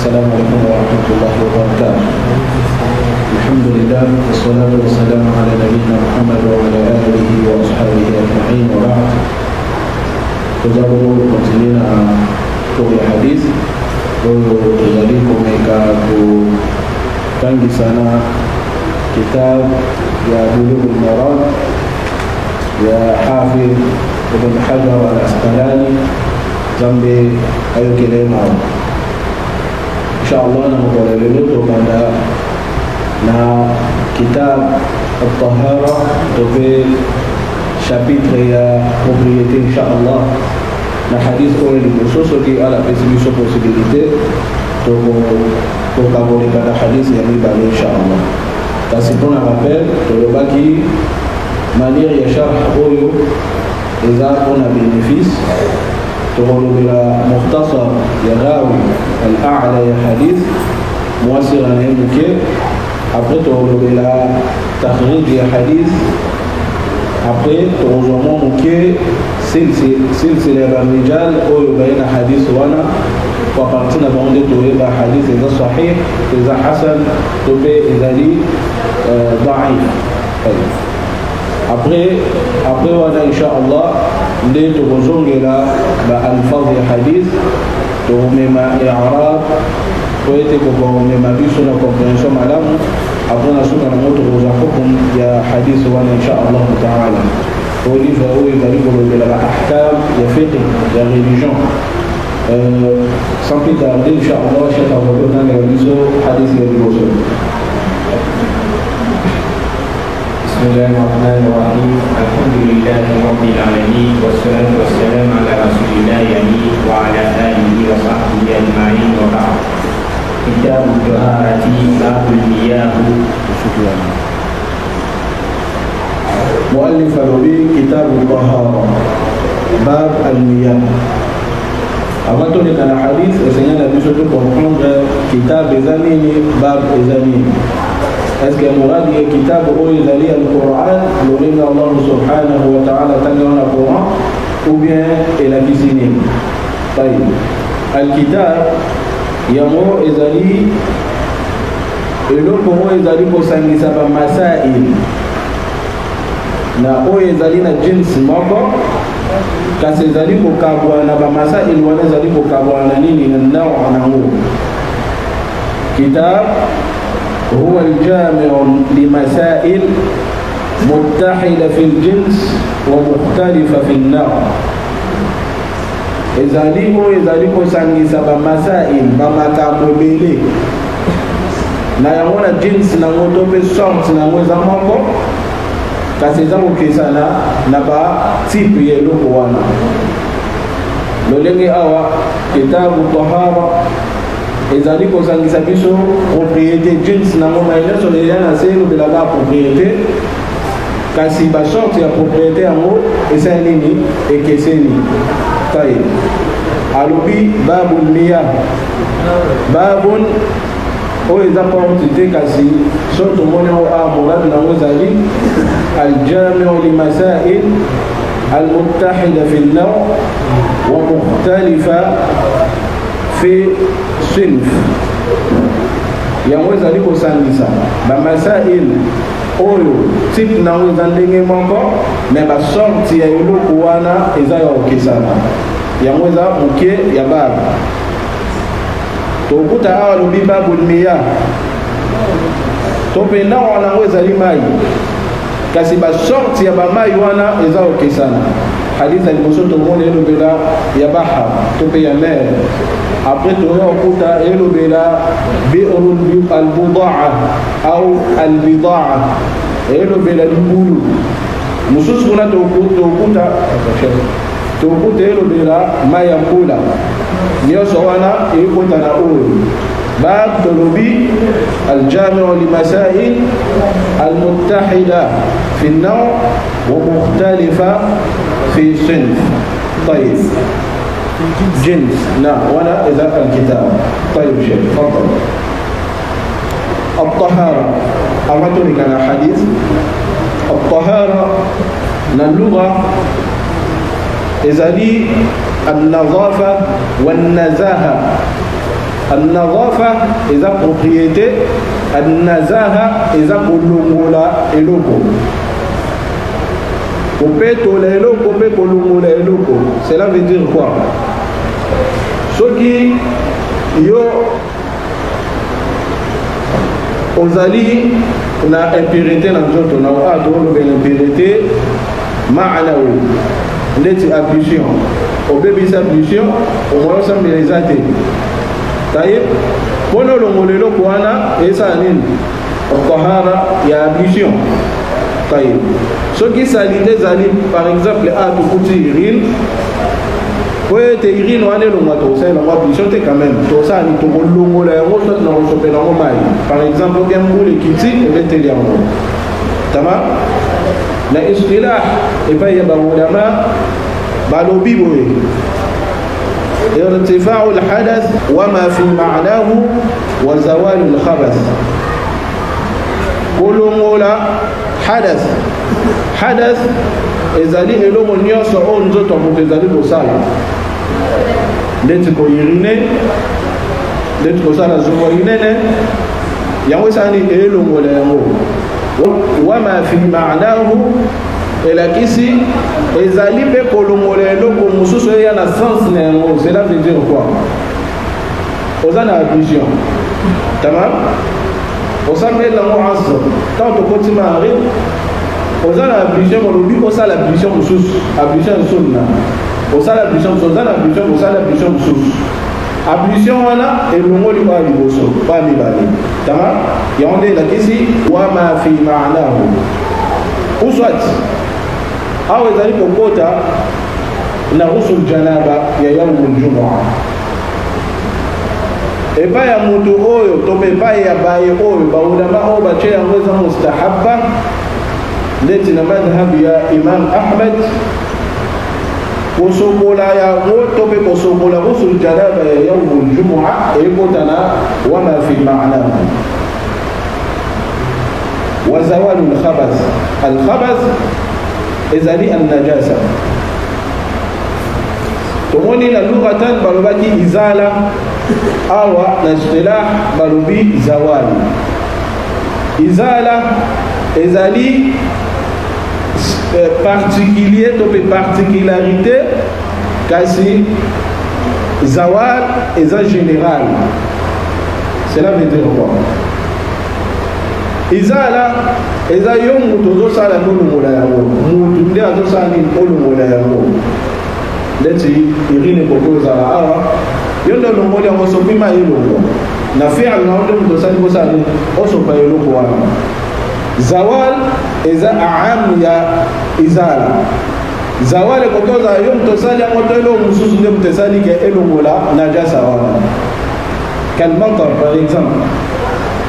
السلام عليكم ورحمة الله وبركاته. الحمد لله والصلاة والسلام على نبينا محمد وعلى آله وأصحابه أجمعين وبعد. تزاروا المسلمين طول الحديث وذلكم إيكاكو تنجي سنة كتاب يا بلوغ المرام يا حافظ ابن حجر العسقلاني ذنبي أي كلمة إن شاء الله نقول لنطلب na kitab الطهارة في chapitre ya propriété إن شاء الله na hadith oyo liboso qui a la possibilité pour kaboleka na hadith ya mibale إن شاء الله. Kasi mpona rappel tolobaki manière ya sharh oyo eza mpona bénéfice tolobela mukhtasar ya rawi al-a'la ya hadith muasira na yemuke. Après tolobela takhrij ya hadith. Après tolobela muke silsila ya rijal oyo baina hadith wana kwa partina baonde toleba hadith eza sahih eza hasan tobe ezali ضعيف. après wana inshallah nde tozongela ba alfaz ya hadith tomema i'rab poete komema biso na compréhension malamu. après nasuka na moto koza hukum ya hadith wana inshallah taala livre oyo ezali kolobela ba ahkam ya fiqh ya religion. sans plus tarder inshallah cheikh azokonanga biso hadith ya liboso. بسم الله الرحمن الرحيم. الحمد لله رب العالمين والصلاة والسلام على رسول الله وعلى آله وصحبه أجمعين وبعد. كتاب الطهارة باب المياه. مؤلف ربي كتاب الطهارة باب المياه. Avant de la hadith, le Seigneur a dû surtout comprendre kitab ezamini, bab ezamini. Est-ce que Mourad est kitab ou ezali al-Qur'an, l'olinga Allah subhanahu wa ta'ala tangana Qur'an, ou bien il a cuisiné. Al-kitab, yamo ezali, et l'autre mot ezali pour sangisa ba masail. Na o ezali na jins moko. Kasi ezali kokabwa na bamasail wana ezali kokabwa na nini na nawa na nguo. Kitab huwa al-jami'u limasail muttahida fi al-jins wa mukhtalifa fi an-naw'. Ezali kosangisa bamasail bamakambo bele na yango na jins na ngoto pe sorte na ngoza moko. Kasi eza kokesana na ba type ya eloko wana. Lolenge awa kitabu tahara ezali kozangisa biso propriété jins nango na nyonso eya na se elobelaka propriété. Kasi basorte ya propriété yango eza nini ekeseni. Taye alobi babul miyah, babun oyo eza portité kasi so tomoni o amurad nango ezali aljamiu limasail almuttahida fi an-naw' wa mukhtalifa fi sinf. yango ezali kosangisa bamasail oyo type nango eza ndenge moko me basorti ya eloko wana eza ya kokesana. yango eza moke ya baba. Tokuta awa lobi babul miyah. Topenda wana ngo ezali mai. Kasi ba sorti ya ba mai wana eza okesana. Hadith aliboso tomone elobela ya bahar, tope ya mer. Après tokuta elobela bi'rul al-buda'a au al-bida'a. Elobela libulu. Mususu kuna tokuta elobela mai ya kula. Nyoso wana ikota na oyo bab tulubi al-jami'u limasail al-muttahida fi an-naw' wa mukhtalifa fi sinf. طيب جنس نعم وانا اذا الكتاب. طيب شيخ تفضل. الطهارة أمتني كان حديث الطهارة من اللغة إذا لي النظافة والنزاهة an-nadhafa eza propriété, an-nazaha eza kolongola eloko. Kopetola eloko pe kolongola eloko, cela veut dire quoi? Soki yo ozali na impurité na nzoto na oato olobela impurité maanawi ndeti ablution obebisa ablution omoyo osambela eza te tayeb mpona olongola eloko wana esala nini? Tahara ya ablution. Tayeb soki salite ezali par exemple tukuti urine po ete urine wana elongwa tosala yango ablution te quand même tosala ni tokolongola yango soki na kosopela yango mai par exemple obia mbula ekiti ebeteli yango tama na istilah epai ya baulama balobi boye irtifau lhadath wama fi ma'nahu wa zawali lkhabath. Kolongola hadath ezali eloko nyonso oyo nzoto ya moto ezali kosala ndeti koyirine ndeti kosala zuwa inene yango esali elongola yango. Wama fi ma'nahu elakisi ezali mpe kolongola eloko mosusu eya na sens na yango. Cela veut dire quoi? Oza na ablution tamam osambela yango asr tant tokoti mari oza na ablution molobi osala ablution mosusu ablution sunna osala ablution mosusu oza na ablution osala ablution mosusu ablution wana elongoli kwa liboso kwa mibale tamam yango nde elakisi wama fi ma'nahu uswat awa ezali kokota na usul janaba ya yaumul jumua epai ya mutu oyo to mpe epai ya baye oyo baulama oyo batie yango eza mustahabba ndeti na madhhabu ya Imam Ahmad kosokola yango to mpe kosokola usul janaba ya yaumul jumua ekota na wama fi ma'nahu wa zawalu lkhabath. Alkhabath ezali an-najasa. Tomoni na lughatan balobaki izala awa na istilah balobi zawali. Izala ezali particulier to pe particularité kasi zawal eza général. Cela veut dire quoi? Izala eza yo mutu ozosala olongola yango mutu nde azosala nini olongola yango ndeti irine koko ozala awa yo nde olongoli yango sopima elongo na fi'al na nde mutu osali kosala nini osopa eloko wana. Zawal eza aam ya izala. Zawal ekotoza yo mutu osali yango to eloko mosusu nde mutu esali ke elongola najasa wana. Kalmatar par exemple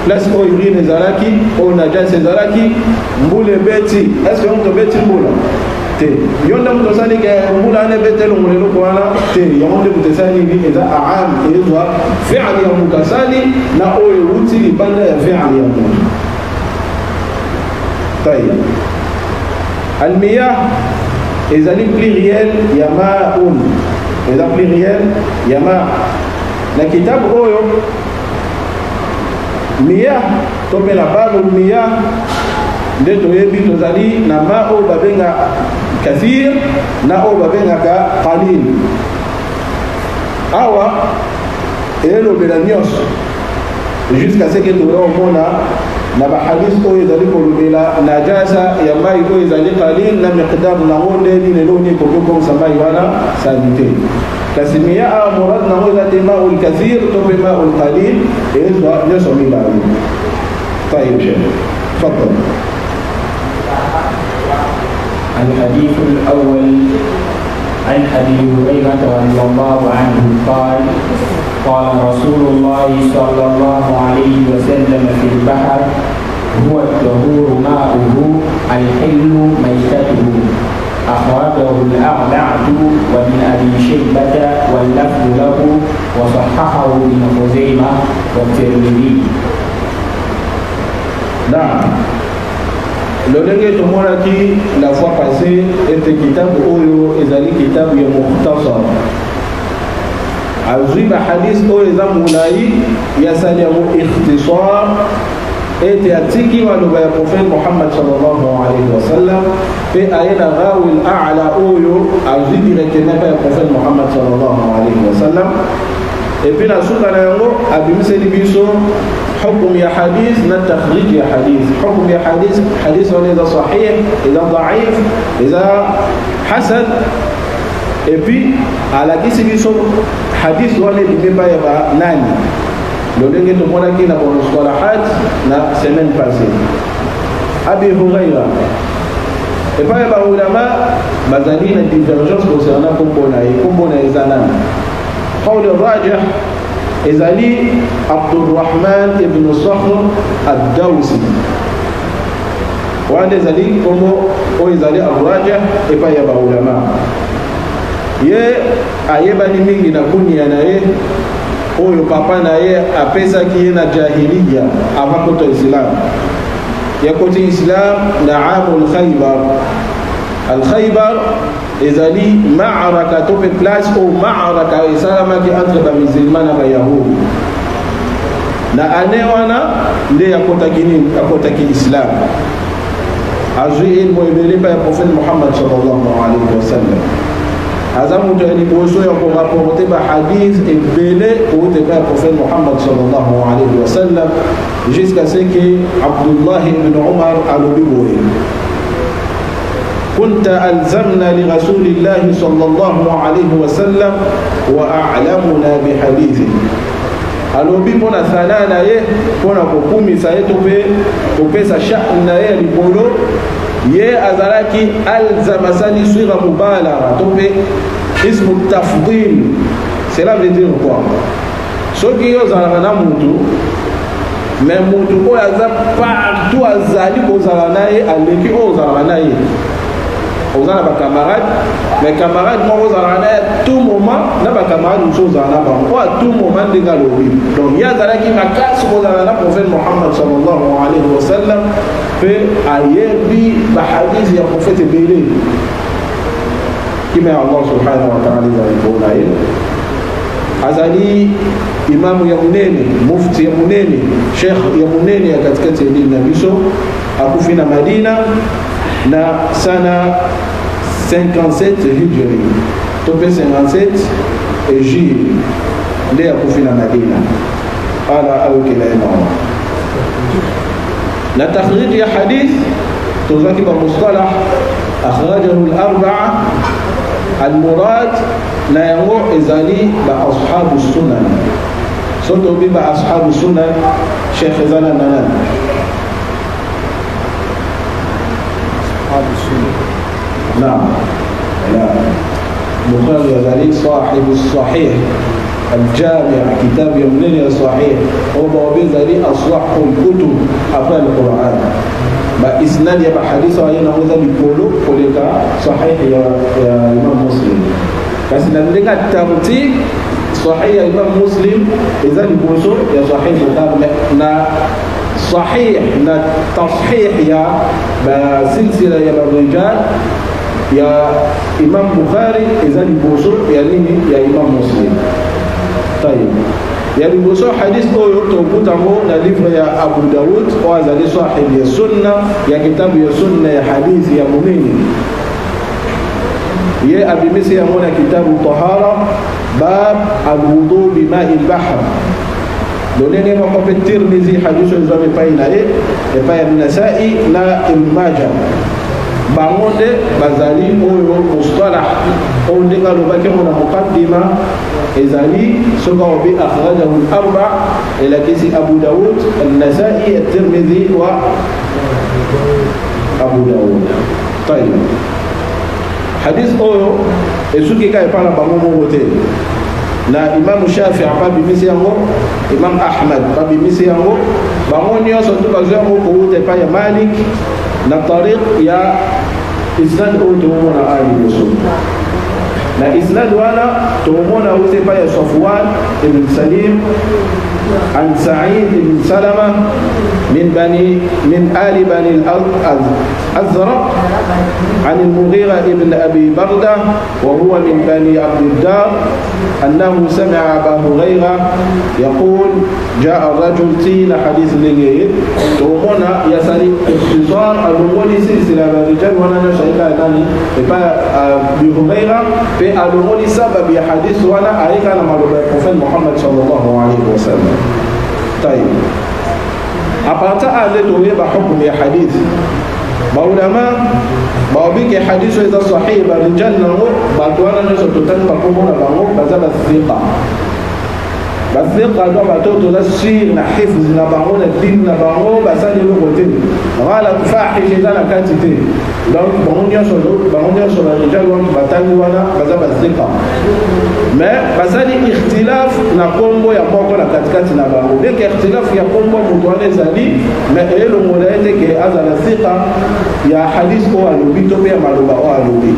place oyo urine ezalaki oyo najasa ezalaki mbula ebeti est-ce que moto obeti mbula te yo nde moto osali ke mbula wana ebeti elongola eloko wana te yango nde moto esali nini eza aam ezwa fi'ali ya moto asali na oyo ewuti libanda ya fi'ali ya moto. Tayeb almiyah ezali pluriel ya ma'un eza pluriel ya ma na kitabu oyo miyah tope na babu miyah nde toyebi tozali na ma oyo babenga kathir na oyo babengaka qalil. Awa elobela nyonso jusqu'à ce que toya omona na bahadis oyo ezali kolobela najasa ya mai oyo ezali qalil na miqdaru nango nde nini eloni ekoki komisa mai wana salite. Kasi miyah awa murad nango eza te maul kathir to pe maul qalil ezwa nyonso mibale. طيب شيخ تفضل. الحديث الأول عن أبي هريرة رضي الله عنه قال قال رسول الله صلى الله عليه وسلم في البحر هو الطهور ماؤه الحل ميتته أخرجه الأربعة وابن أبي شيبة واللفظ له وصححه ابن خزيمة والترمذي. نعم lolenge tomonaki la fois passée ete kitabu oyo ezali kitabu ya mukhtasar azwi ba hadith oyo eza mulai yasali yango ikhtisar ete atiki maloba ya prophète Muhammad sallallahu alayhi wa sallam pe ayena rawi al-a'la oyo azwi directement ya prophète Muhammad sallallahu alayhi wa sallam et puis na suka na yango abimiseli biso حكم يا حديث لا تخريج يا حديث حكم يا حديث حديث إذا صحيح إذا ضعيف إذا حسن et puis على كيس بيسو حديث ولا بيبقى يبقى ناني لو دنجي تقول كي نقول مصطلحات نا سمين passée أبي هريرة et puis يبقى علماء مازالين الديفيرجنس concernant كومبونا إزانا قول الراجح إزالي عبد الرحمن ابن صخر الدوسي وأنا إزالي كمو أو إزالي الراجح إبا يبا علماء أيبا نميني نكوني أنا أو يبابا نايه أبسا كينا جاهلية أفاكوتو الإسلام يكوتي الإسلام نعام الخيبر ezali ma'araka to pe place au ma'araka isalama ki entre ba musulman na ba yahudi na ane wana nde yakotaki islam azui ilmu ibele pa ya prophète Muhammad sallallahu alayhi wa sallam azamu to ni boso ya ko rapporter ba hadith ibele ou te pa prophète Muhammad sallallahu alayhi wa sallam jusqu'à ce que Abdullah ibn Umar al-Biboui كنت ألزمنا لرسول الله صلى الله عليه وسلم وأعلمنا بحديثه alobi mpona sana na ye mpona kokumisa ye to mpe kopesa sha'ni na ye likolo ye azalaki alzama asali swira mubalaga to mpe ismu tafdil cela veut dire quoi soki yo ozalaka na mutu mais mutu oyo aza partout azali kozala na ye aleki oyo ozalaka na ye ozala ba camarade mais camarade moko ozala na tout moment na ba camarade mosusu ozala na bango à tout moment ndenge alobi donc ye azalaki makasi kozala na prophète Muhammad sallallahu alayhi wa sallam mpe ayebi bahadisi ya prophète ebele kima ya Allah subhanahu wa ta'ala ezali mpona ye azali imamu ya munene mufti ya munene sheikh ya munene ya katikati ya dini na biso akufi na Madina na sana 57 hijri tope 57 hijri nde akufi na Madina ala au kila imam na takhrij ya hadith tuzaki ba mustalah akhrajahu al-arba'a al-murad na yango ezali ba ashabu sunan soto bi ba ashabu sunan sheikh zana nana نعم لا بخاري ذلك صاحب الصحيح الجامع كتاب يمنين صحيح هو بوابي ذلك أصح الكتب أفضل القرآن ما إسناد يبقى حديث وعينا هذا بيقولوا قولك صحيح يا إمام مسلم بس نلقى الترتيب صحيح يا إمام مسلم إذا بيقولوا يا صحيح بخاري صحيح تصحيح يا بسلسلة يا الرجال يا إمام بخاري إذا بوصول يا نيني يا إمام مسلم طيب يا بوصول حديث أو يكتب نا ليفر يا أبو داود وهذا صاحب يا سنة يا كتاب يا سنة يا حديث يا مؤمن يا أبي مسي يا مونا كتاب الطهارة باب الوضوء بماء البحر لوني ما قبل الترمذي حديث الزامي باينا et pas النسائي لا ابن ماجه bangonde bazali oyo mustalah o ndinga lo bake mona muqaddima ezali soka obi akhrajahu al-arba ila kisi Abu Dawud an-Nasa'i at-Tirmidhi wa Abu Dawud طيب hadith oyo esuki kai pala bango mote na Imam Shafi'i pa bimisi yango Imam Ahmad pa bimisi yango bango nyonso to bazwa ko ute pa ya Malik na tariq ya isnad utumona ali usul na isnad wala tumona ute pa ya Safwan ibn Salim عن سعيد بن سلمة من آل بني الأزرق عن المغيرة بن أبي بردة وهو من بني عبد الدار أنه سمع أبا هريرة يقول جاء الرجل تين حديث لغير تومنا يسالي اختصار الأمور سلسلة الرجال وانا نشاهد أنني أبي هريرة في الأمور سبب حديث وانا أيضا معلومة البروفيت محمد صلى الله عليه وسلم. طيب أبعتا أهل دوية بحكم حديث maulama bawabike hadithu iza sahih barijal nango batwana nyoso totani bakomona bango baza bathiqa ndo batoto la sir na hifz na bango na din na bango basali lokote wala tufahish ezala quantité donc bango nyoso barijal wantu batani wana baza bathiqa mais basali ikhtilaf na kombo ya moko na katikati na bango deke ikhtilaf ya kombo mutu wana ezali mais elo modaete ke azala thiqa ya hadith o alobi to pe maloba o alobi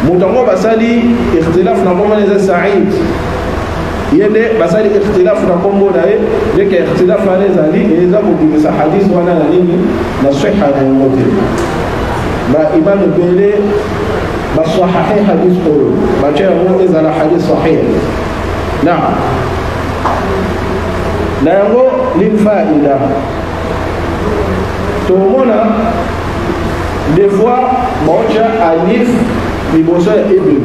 mutango basali ikhtilaf na kombo na Sa'id yende basali ikhtilaf na kombo na ye deke ikhtilaf na ezali eza mobimisa hadith wana na nini na sahha na yote ba imam bele بصححي حديث قولوا ما جاء موجز على حديث صحيح. نعم لا يقول للفائدة تومونا des fois موجة أليف ببوسة إبن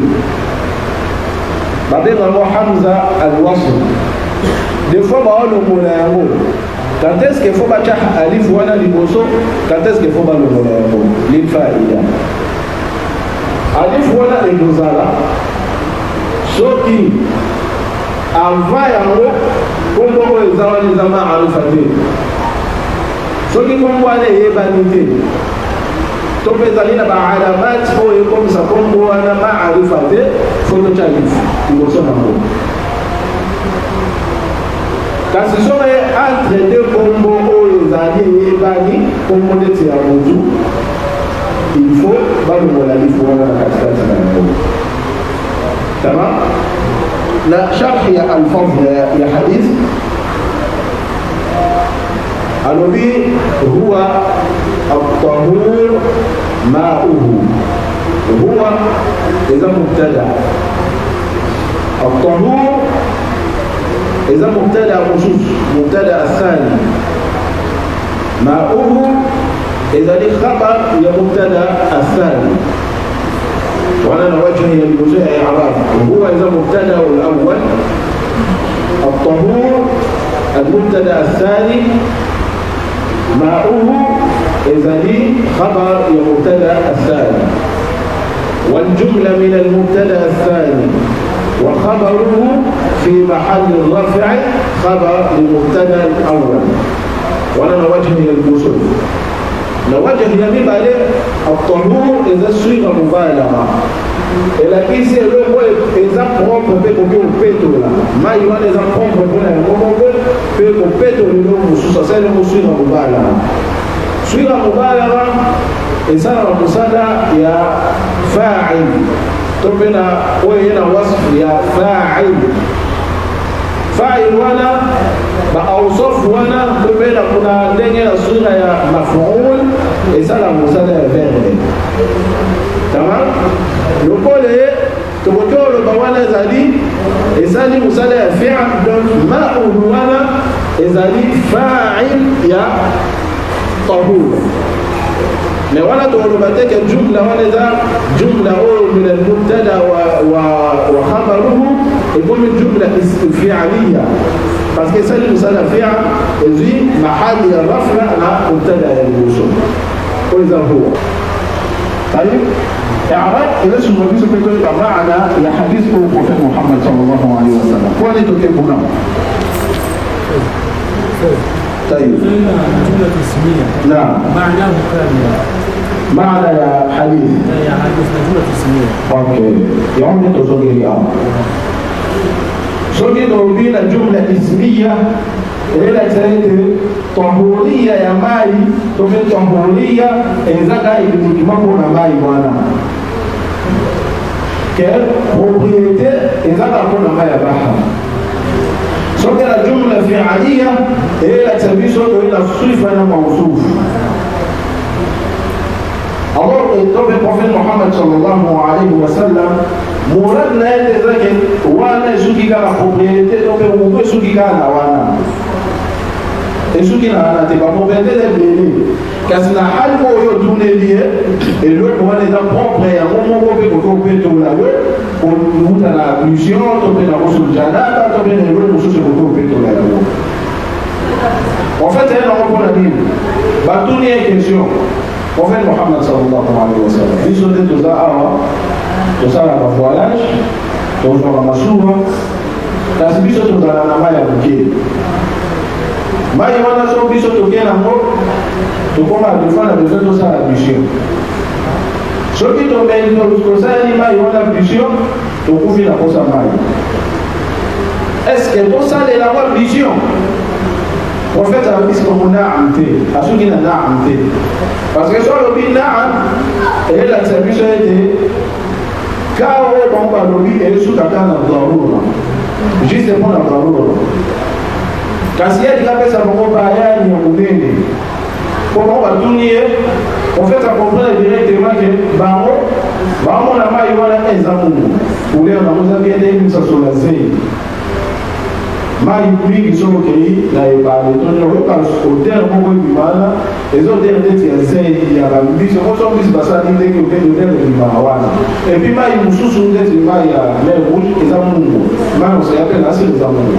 بعدين هو حمزة الوصل des fois بقولوا مولا يقول quand est-ce qu'il faut battre alif وانا لبوسة quand est-ce qu'il faut battre مولا يقول للفائدة alif wana egozala soki ava yango kombo oyo eza wana eza maarufa te soki kombo wana eyebani te to mpe ezali na baalamat oyo ekomisa kombo wana maarufa te foto tya alif liboso nango kasi soki entre de kombo oyo ezali eyebani kombo neti ya motu il faut balongola lifuana katikati na yango. Tamam? Na sharh ya alfadh ya hadith alobi huwa at-tahur ma'uhu huwa idha mubtada at-tahur idha mubtada khusus mubtada athani ma'uhu إذا لي خبر يا مبتدا الثاني وأنا نوجه للوجه إعراب وهو إذا مبتدا الأول الطهور المبتدا الثاني ماؤه إذا لي خبر يا مبتدا الثاني والجملة من المبتدا الثاني وخبره في محل الرفع خبر للمبتدا الأول وأنا نوجه للوجه نوجه يميم عليه الطهور إذا صيغة مبالغة لكن سي لو إذا propre peut qu'on péto là ما يوان إذا propre بنا يمومو peut qu'on péto لو مسوسة c'est le صيغة مبالغة صيغة مبالغة إذا المسادة يا فاعل تبنا وهنا وصف يا فاعل فاعل وانا بأوصف وانا تبنا كنا دنيا صيغة يا مفعول إذا المسادة يا فاعل تمام يقول تقول بوانا زالي إذا المسادة يا فاعل ما وانا إذا فاعل يا طهور وانا تقول بتك الجملة وانا جملة من المبتدا وخبره يكون الجملة فعلية بس كيسال المسألة فعل يجي محل الرفع على مبتدا الوصول وإذا هو طيب إعراب إذا شو النبي صلى الله عليه وسلم معنا لحديث البروفيت محمد صلى الله عليه وسلم وأنا تكيبنا طيب جملة اسمية نعم معناه كامل معنى يا حديث يا حديث جملة اسمية اوكي يوم تزوجي اليوم زوجي دوبينا جملة اسمية إلى تريد طهورية يا ماي تفيد طهورية إذا كان يمكن ماي وانا كبروبريتي إذا كان ماي بحر سوكر جملة فعلية الفعلية هي التلبيس إلى الصفة الموصوف. الله يطلب البروفيت محمد صلى الله عليه وسلم مرادنا ذلك وانا سوكي كان propriété donc on سوكي كان وانا سوكي انا تبقى propriété de bébé kasi na hali oyo tunelie eloko wana eza propre ya moko mpe kokopetola we koluta na ablution to mpe na kosolo janaba to mpe na eloko mosusu kokopetola yango. En fait eza nango mpona nini batuni ye question prophète Mohammed sallallahu alayhi wa sallam biso nde toza awa tosala ba voyage tozwaka masuwa kasi biso tozala na mai ya moke mai wana so biso toke nango tokoma defa na besoin tosala ablution soki tosaleli mai wana ablution tokufi na kosa mai est-ce que tosalela yango ablution prophète a dit que mon naam te asuki na naam te parce que sur le bin naam et la service était kao bon ba lobi et sous ta kana darura juste pour la darura kasi ya dika pesa bongo ba ya ni munene pour ba tunier prophète a compris directement que bango na mai wana ezamu ule na moza bien de sa solazei mai mingi soko kei na ebale tonoka hotel moko ebimana ezo hotel ndeti ya zei ya bambisi moso mbisi basali ndenge okende hotel ebimana wana epi mai mosusu ndeti mai ya mer rouge eza mungu mai oseya mpe na asili eza mungu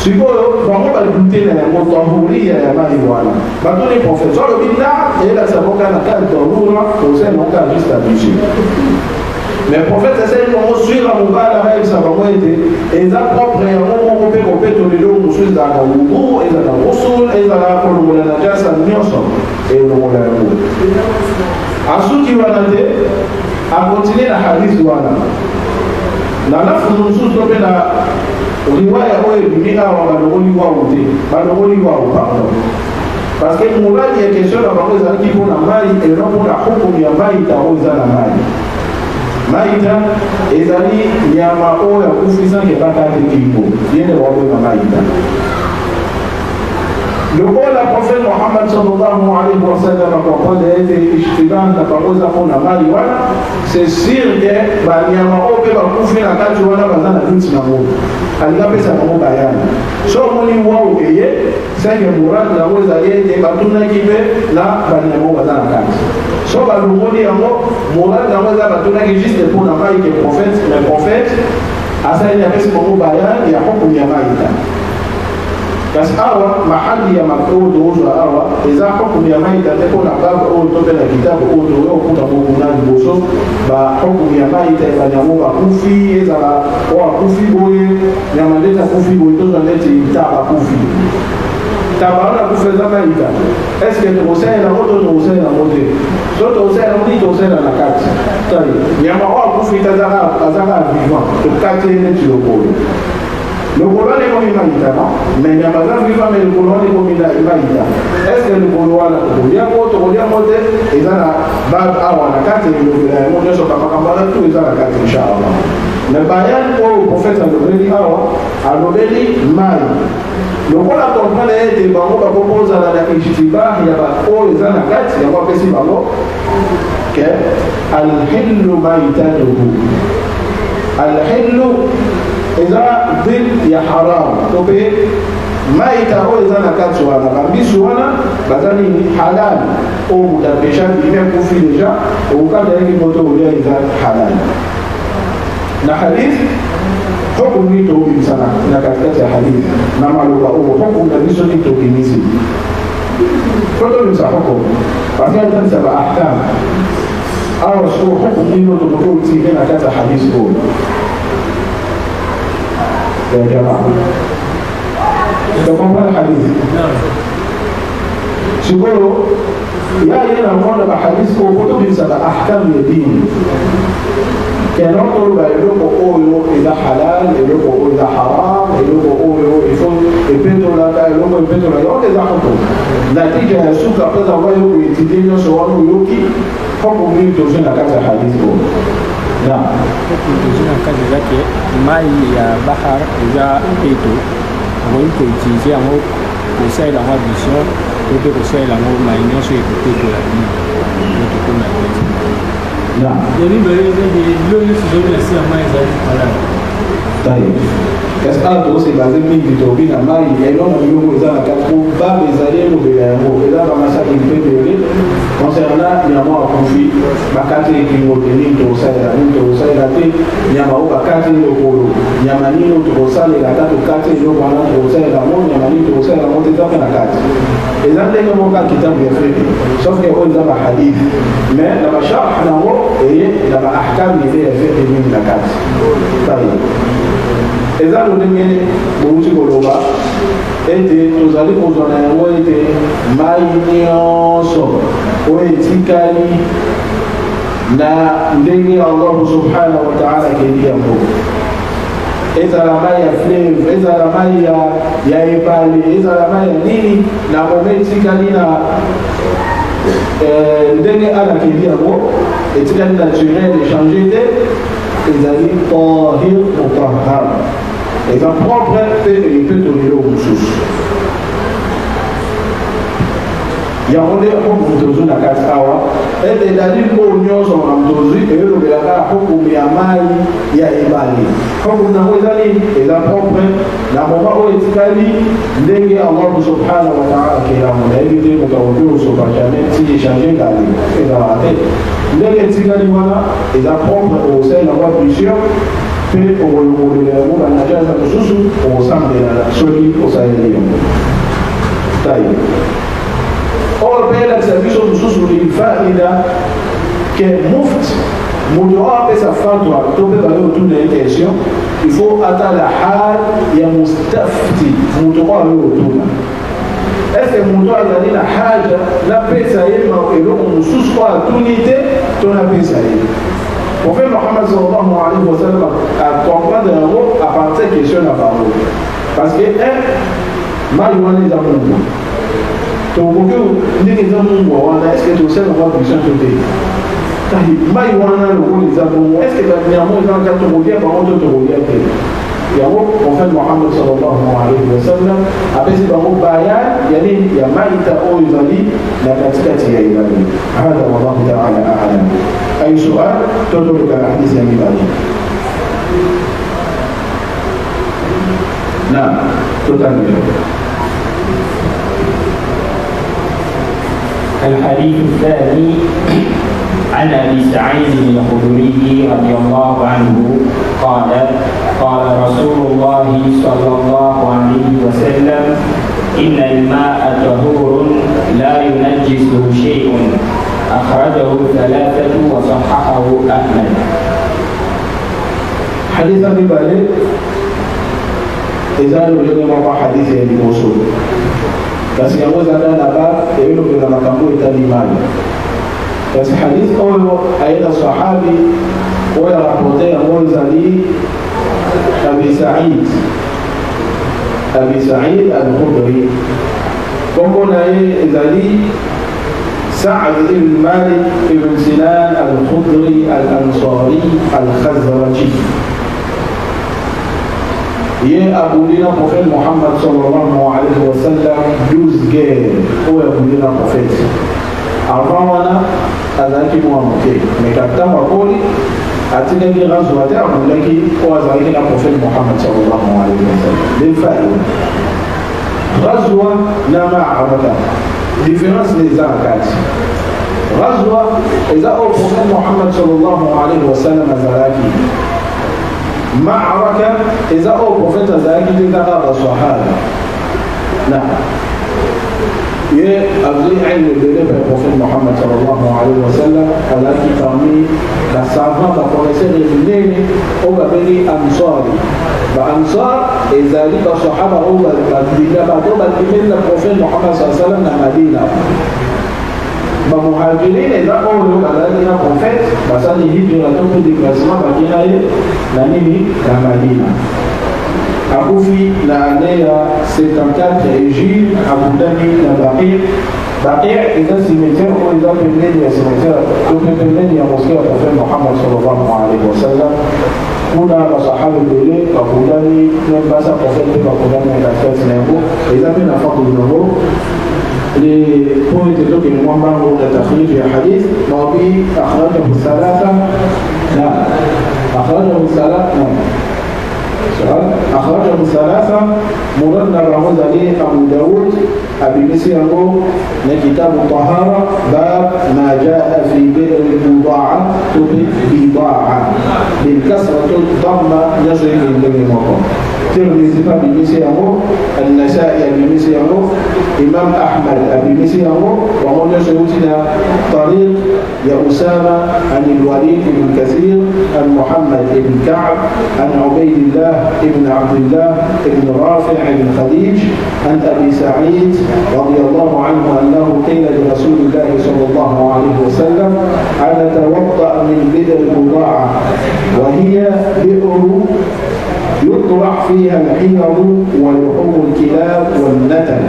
sikoyo bango balibutela yango tahuria ya mai wana batoni prophète so alobi na eyelasa boka na kale tahura osele moka juste abusé. Mais le prophète essaie de construire la mobile avec sa maman et ça propre et on peut couper tous les deux pour suivre dans le bout et dans le rousseau et dans la pour le nager ça n'y et le voilà à ceux qui vont aller à continuer la hadith wana na lafu nusus to bena riwaya oyo bimika wa balogoli wa wote balogoli wa pardon parce que muradi ya question na bango ezalaki mpona mai elo mpona hukumu ya mai tango eza na mai maïta ezali nyama oyo akufisa ke bakate kimbo yende wabona maïta lokola prophète Mohammed sallallahu alayhi wa sallam akoponde ete ishtiban na pamoja kona mali wana c'est sûr que banyama oyo pe bakufi na kati wana bazana kinsi na moto alika pesa na moba yana so moni wao keye senge murad na weza yete batuna kibe na banyama bazana kati so balumoni yango murad na weza batuna ki juste pour na mai ke prophète asa ya pesa moba yana ya hukumu ya maïta kasi awa mahali ya makaudo uzo awa eza hukumu ya maïta te pona baba oyo tope na kitabu oyo oyo kuta mokuna liboso ba hukumu ya maïta ebanyamo bakufi ezala oyo akufi boye nyama ndeti akufi boye tozwa ndeti taba akufi taba wana akufi eza maïta eske tokosalela ngo to tokosalela ngo te so tokosalela ngo ti tokosalela na kati tali nyama oyo akufi azaka vivant tokati neti lokolo lokolo ne komi maïta non mais nyama za vivant mais lokolo ne komi maïta est-ce que lokolo wana tokolia ngo te eza na bab awa na kati lokolo yango nyonso kamakambo wana tu eza na kati inchallah mais bayani oyo prophète alobeli awa alobeli mai lokola comprendre ete bango bakopozala na ijtibah ya baoyo eza na kati yango apesi bango ke alhillu maitatuhu alhillu eza did ya haram tope maita oyo eza na kati wana bambisi wana baza nini halal oyo mutapesha ime kufi deja okukata yaki moto olia eza halal na hadith hukumu ni tobi sana na katikati ya hadith na maloba oyo hukumu na biso ni tobi nisi koto bisa hukumu pasi alitanisa ba ahkam awa so hukumu nino tokoko utike na kati ya hadith oyo ya jamaa تقوم بالحديث سيقولوا يا ينا نقول بحديث كتب سبع أحكام الدين كان نقول بيلوكو أولو إذا حلال يلوكو إذا حرام يلوكو أولو يفون البنتو لا يلوكو البنتو لا يلوكو إذا حكم نتيجة يسوك أبدا ويلوكو يتدين سوانو يوكي حكم من توزين كذا حديث نعم حكم توزين كذا ذاك ماء يا بحر إذا بيتو on peut utiliser en haut pour ça la addition ou pour ça la minus et pour que la vie na yani mbele ni leo sio si amai zaidi pala tayo kasi ato se baze mingi to bina mai elo na milongo eza na kapo ba bezali no bela yango eza ba masaki mpembele concernant nyama wa kufi bakati ekingo teni to saira te nyama o bakati no kolo nyama nino to saira tatu kati no bana to saira mo nyama nino to saira mo te na kati eza ndenge mo ka kitabu ya fiqh sauf que on za ba hadith mais la masharh na mo et la ahkam ni ya fiqh ni na kati tayo eza ndenge bouti koloba ete tozali kozwana yango ete mai nyonso oyo etikali na ndenge Allah subhanahu wa ta'ala akeli yango ezala mai ya fleuve ezala mai ya ebale ezala mai ya nini na mome etikali na ndenge ala akeli yango etikali naturel échange te ezali tahir mutahhar eza propre pe epe tolelo mosusu yango nde hukumu tozwi na kati awa ete dalili oyo nyonso makambo tozwi eyolobelaka hukumu ya mai ya ebale hukumu nango eza nini eza propre na moma oyo etikali ndenge Allah subhanahu wa ta'ala akelamo nayebi te moto akoki osopa jamais ti échange ngale ezala te ndenge etikali wana eza propre okosala yango application pe okolongolela yango banajaza mosusu okosambela soki osaleli yango tayo oyo mpe elakisa biso mosusu lilfaida ke muft moto oyo apesa fatwa to mpe baye otuna ye question il faut atala hal ya mustafti moto oyo aye otuna est-ce que moto azali na haja napesa ye eloko mosusu oyo atuni te to napesa ye prophète Mohammed sallallahu alayhi wa sallam a comprendre yango à partir de question na bango parce que mai wana eza mungu tokoki ndenge eza mungu wana est ce que tosala yango application to te tahi mai wana lokola eza mungu est ce que yango eza naka tokolia bango to tokolia te yango prophète Mohammed sallallahu alayhi wa sallam apesi bango bayan ya nini ya maita oyo ezali na katikati ya ibadi hada wallahu ta'ala a'lam أي سؤال تدرك الحديث عن الإبادة نعم تتابع الحديث الثاني عن أبي سعيد الخدري رضي الله عنه قال قال رسول الله صلى الله عليه وسلم إن الماء طهور لا ينجسه شيء أخرجه ثلاثة وصححه أحمد. حديث أبي بالي إذا لم حديث أبي موصول بس يقول أنا نبات يقول بنا مكانه الإيمان بس حديث أول أيضا الصحابي ولا رابطين أول زلي أبي سعيد الخدري كمنا زلي سعد بن مالك بن سنان الخدري الأنصاري الخزرجي يا أبو لنا prophète محمد صلى الله عليه وسلم 12 guerres هو أبو لنا prophète avant wana azalaki mwa moke mais kata makoli atikaki غزوة te abundaki oyo azalaki na prophète محمد صلى الله عليه وسلم للفائدة غزوة na معركة différence les uns à quatre. غزوة إذا أوفى محمد صلى الله عليه وسلم زلاكي معركة إذا أوفى زلاكي تلقى الصحابة نعم يأبغي علم الدليل بروفيت محمد صلى الله عليه وسلم زلاكي parmi la savante la connaissance des lignes au babeli ansari بأنصار إذالك الصحابة هو بالدين بعدهم بالدين البروفيت محمد صلى الله عليه وسلم مدينة بمهاجرين إذا أولوا على البروفيت بس أن يهجر تقول ديكلاسما بكينا لنيني كمدينة أبو في l'année 54 Égypte أبو داني نبقي Baqi' إذا cimetière ou إذا pembeni ya cimetière tupe pembeni ya mosquée ya Prophet Muhammad sallallahu alaihi wasallam. Kuna masahaba mbele bakudani nembasa Prophet bakudani na katika nembo إذا pena faku ndogo لبوينت دوك المهم هو تخريج الحديث ما به أخرجه الثلاثة. نعم أخرجه الثلاثة. نعم أخرجه الثلاثة مرنا رمز عليه أبو داود أبي مسيره لكتاب الطهارة باب ما جاء في بئر البضاعة بضاعة بالكسرة الضمة يصل إلى المقام. ترمذي أبي مسيره النسائي أبي مسيره إمام أحمد أبي مسيره وهو يسوسنا طريق يا أسامة عن الوليد بن كثير عن محمد بن كعب عن عبيد الله ابن عبد الله ابن رافع بن خديج عن أبي سعيد رضي الله عنه أنه قيل لرسول الله صلى الله عليه وسلم أنا توضأ من بئر البضاعة وهي بئر يطرح فيها الحيض ولحوم الكلاب والنتن.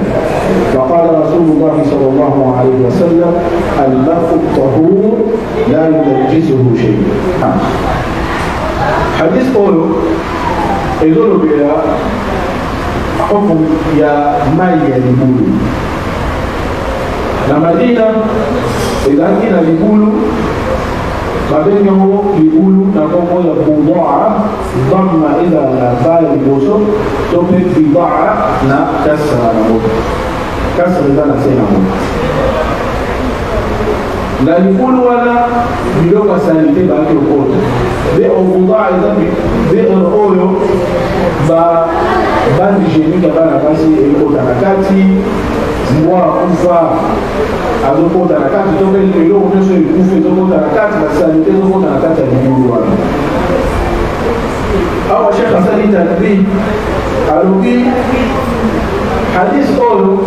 فقال رسول الله صلى الله عليه وسلم الماء الطهور لا ينجسه شيء. حديث قوله يقول بلا حكم يا ماء يقول na Madina idhani na likulu mabeni ho likulu na komo ya budaa dhamma ila la bali boso tope bidaa na kasra na moja kasra ndana sena moja na likulu wala biloka salite baki ukota be o budaa idhani be oyo ba bandi jenika bana basi ikota na kati mwa kufa azokota na kati toke lelo uneso ikufe zokota na kati basalite zokota na kati ya bibulu wana awa Sheikh Hasani Tanbi alubi hadith oyo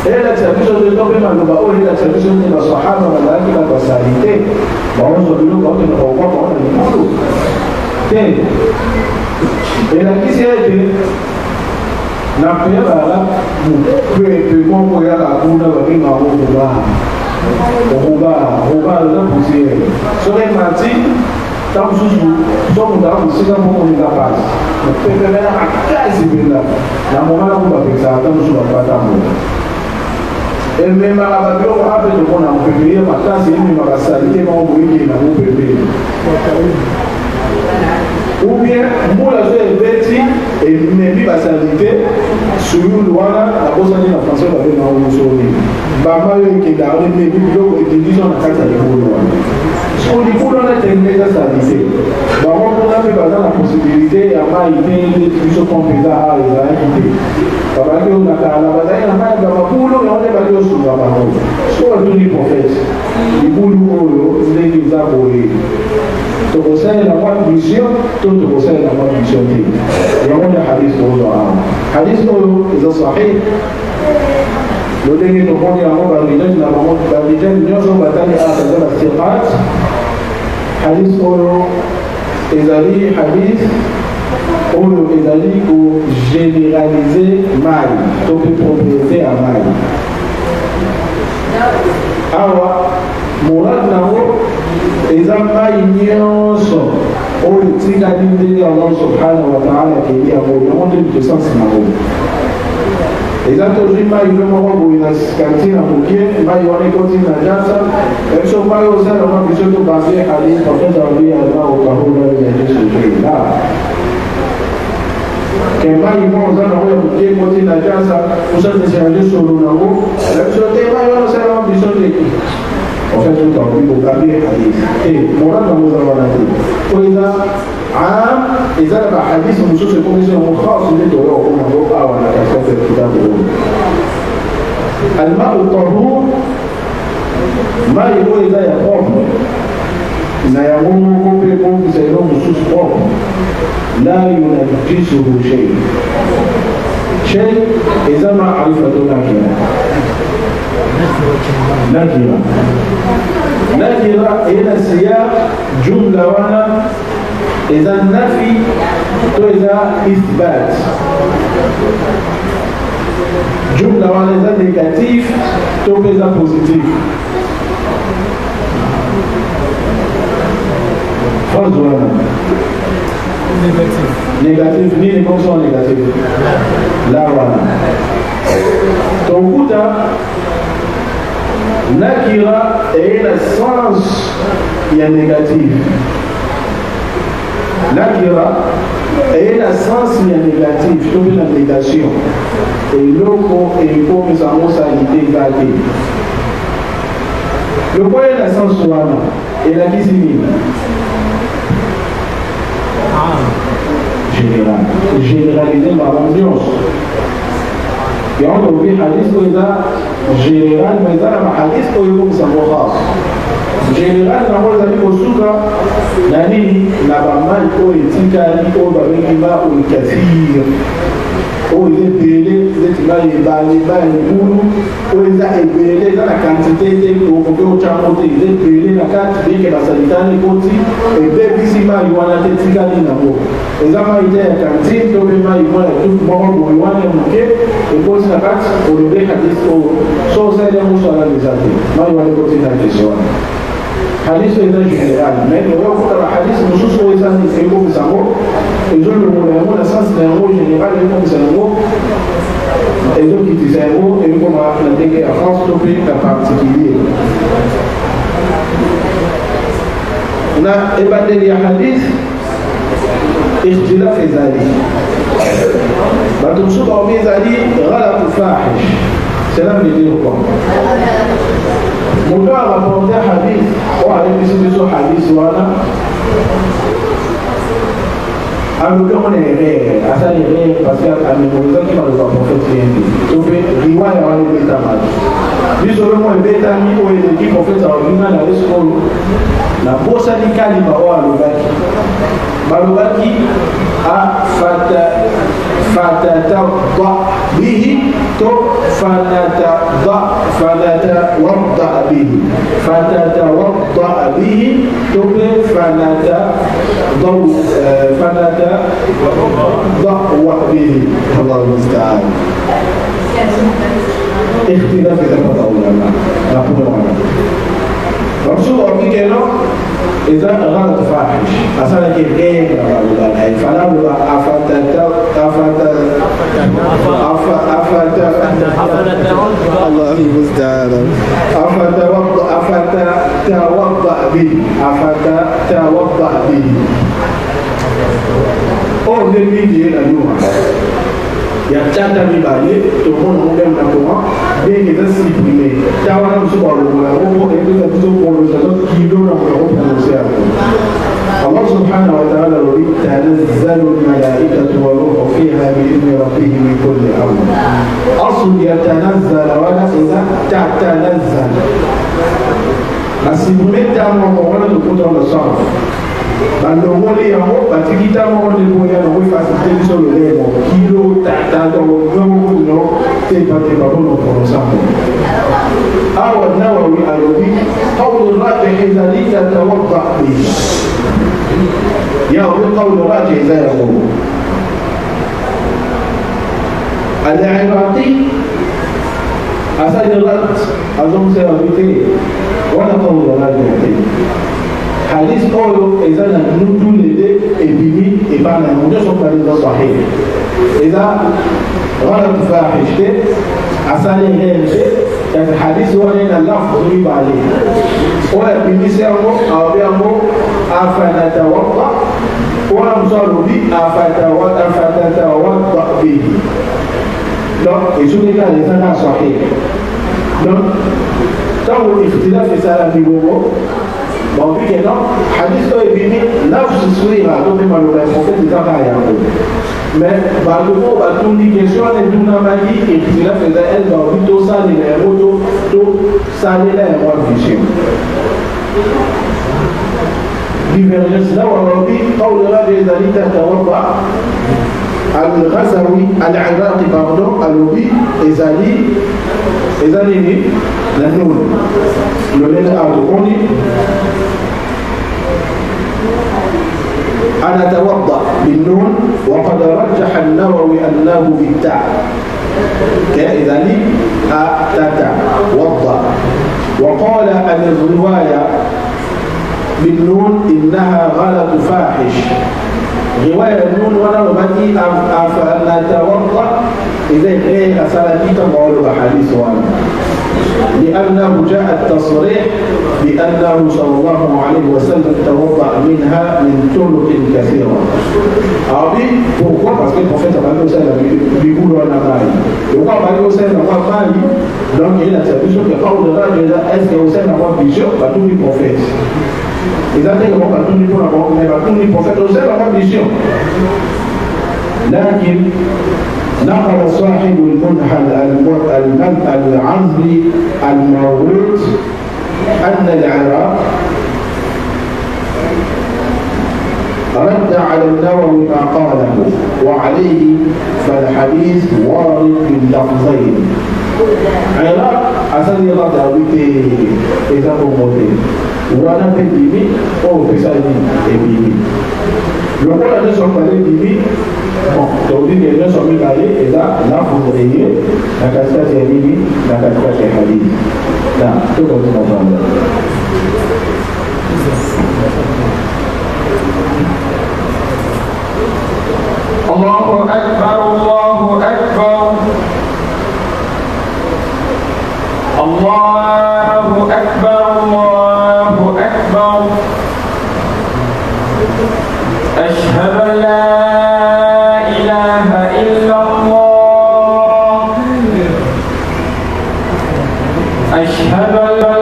ela tabiso de tope maloba oyo ela tabiso de masahaba malaki na basalite baonzo biloka wote na kwa wana bibulu te ela kisi ete na pela la pepe mongo ya kakuna bakinga oba la poussière so les mati tam susu so munda kusika mongo ni kapasi pepe na akazi bila na mwana kumba pesa tam susu bapata mo emema ababyo hapo ndo kona mpepeye makasi hivi makasalite mongo hiki na mpepeye ou bien mbula zo ebeti ememi basalite suyulu wana na bosani na français babe na usoni bama yo ekenda ole mebi biloko ekendizo na kati ya likolo wana so likolo na tendeza salite bango mpona mpe baza na possibilité ya mai te biso kompeza a ezalaki te babaki oyo na kala bazali na mai ya bakulu yango nde baki osunga bango so batuni prophète libulu oyo ndenge eza boye tokosalela mwa mission to tokosalela mwa mission te yango nde hadith oyo awa hadith oyo eza sahih lolenge tomoni yango barijali na bango barijali nyonso batali awa eza basiqat hadith oyo ezali hadith oyo ezali kogénéralize mai to mpe propriété ya mai awa morale nango eza mai nyonso oyo etikali ndenge Allah subhanahu wa ta'ala akeli yango yango nde lipesansi nango eza tozwi mai yo moko boye na quartier na mokie mai wana ekoti na jasa biso mai osalama biso tobambie hadith peut-être abi alma okahula yajesujela ke mai mo oza nango ya mokie ekoti na jasa osaneseraje solo nango biso te mai wana osalama biso teki en fait tout en plus au gabi hadith et morale dans nos avantages وإذا عام إذا لما حديث النصوص يكون اسمه خاص للدولة وقلنا ربع ولا كفاف الكتاب الماء الطهور ما يقول إذا يقوم ما يقوم بكم بسيرهم نصوص قوم لا ينجسه شيء إذا ما عرفت نكرة إلى سياق جملة وانا إذا النفي وإذا إثبات جملة وانا إذا نيجاتيف to pesa positif force wana négatif nini fonction négatif la wana tokuta nakira ina sens ya négatif nakira ina sens ya négatif to la négation eloko ekomisa mosalite kate lokola ina sens wana elakisi nini généraliser ma ambiance. Et on a oublié hadith où il a général, mais il a un hadith où il y a un khas. Général, dans les amis au souka, nani na bamal ko etika ni ko babengi ba o kafir. O ile belé, zetima ba ngulu, o eza ebelé dans la quantité de ko ko chamote, ile belé na quantité que la sanitani koti e bebi sima yuana tetika ni na mo. Eza ma ide ya quantité to be ma yuana tout mo mo yuana muke e ko sina kat o le hadith o so sai de mo sala bizati. Ma yuana ko tina question. حديث إذا جهل mais le roi hadith nusus ou ça c'est comme ça mot et je le mot sens d'un mot général comme ça mot et donc il dit un mot et comme on a dit que France topé la particulier on a ébattu les hadith اختلاف ذلك بعد نشوف أو ذلك غلط فاحش سلام لديكم Moussa a rapporté un hadith, on a révisé ce hadith, voilà. Alors, on est réel, à ça, il est réel, parce qu'à mémoriser qui va le voir pour faire trier. Donc, Riwa est en bêta mal. Lui, seulement, le bêta mis où il est dit pour faire ça, il y a la risque. La bourse syndicale, il va voir le bac. Malobaki a fatatawadda bihi to fatatawadda bihi to fatatawadda bihi Allah musta'an اختلاف الأمر العلماء نقول رسول الله كنا إذا غلط فاحش أصلا كيف فلا بد الله المستعان أفتوضأ به أو نبيجي الأنواع yachata mibale to mono ngem na ko benge da siprime tawana msubalo mola robo endo tuzo polo za kilo na ko pronunciar Allah subhanahu wa ta'ala yuri tanazzalu al-malaikatu wa ruhu fiha bi idni rabbihim min kulli amr asl yatanazzal wa la idha tatanazzal asiprime tamo ko wala to kuto na sawa bandongole yango batikita moko de boya no facilité sur le lemo kilo tata do no te pate babono pour ça awa nawawi arobi qawl ar-rajih idha tawadda bi ya qawl ar-rajih idha yaqul al-iraqi asal al-rad azum se avite wala qawl ar-rajih hadith oyo eza na nutu lede ebimi ebana ndio so pale za sahihi eza wala tufahishte asali hense ya hadith wale na lafzi bali oya bimisi yango awabi yango afana tawadda wala msalu bi afatawadda bihi donc esunika eza na sahihi donc tangu ikhtilaf sala bigogo bon puis que non hadith est venu nafs suira donc malheureusement prophète des arabes mais balou ba tout ni question et tout na mali et puis là faisait elle va plutôt ça les moto tout ça les moi vision divergence là on dit قول ربي ذلك توضع الغزوي العراقي pardon الوبي ezali ni la noule le lait à on dit أنا أتوضأ بالنون، وقد رجح النووي أنه بالتاء كإذن أتتوضأ. وقال عن الرواية بالنون إنها غلط فاحش. رواية النون ولا مبكي أفنتوضأ إذا إيه أسألتي تقول حديث وانا، لأنه جاء التصريح بأنه صلى الله عليه وسلم توضأ منها من طرق كثيرة. أبي pourquoi? Parce que le prophète a parlé au sein de la Bible en Amaï. Et pourquoi parler au sein de la Amaï? Donc il y a cette vision qui est au-delà de est-ce qu'au sein de la vision, va tout le prophète. إذا كان يقول كل prophète au sein de la vision. لكن نقل صاحب المنهل العزل الموروث أن العراق رد على النووي ما قاله، وعليه فالحديث وارد باللفظين. عراق أصلا يلا داويته إذا قمتين وانا بيبي أو بيسالي بيبي. Le rôle de son palais bibi, bon, donc il y a un sommet carré, et là, vous voyez, la cascade est bibi, la cascade est hadith. Là, tout le monde ensemble. Allahu Akbar, Allahu Akbar. Allahu Akbar, Allahu Akbar.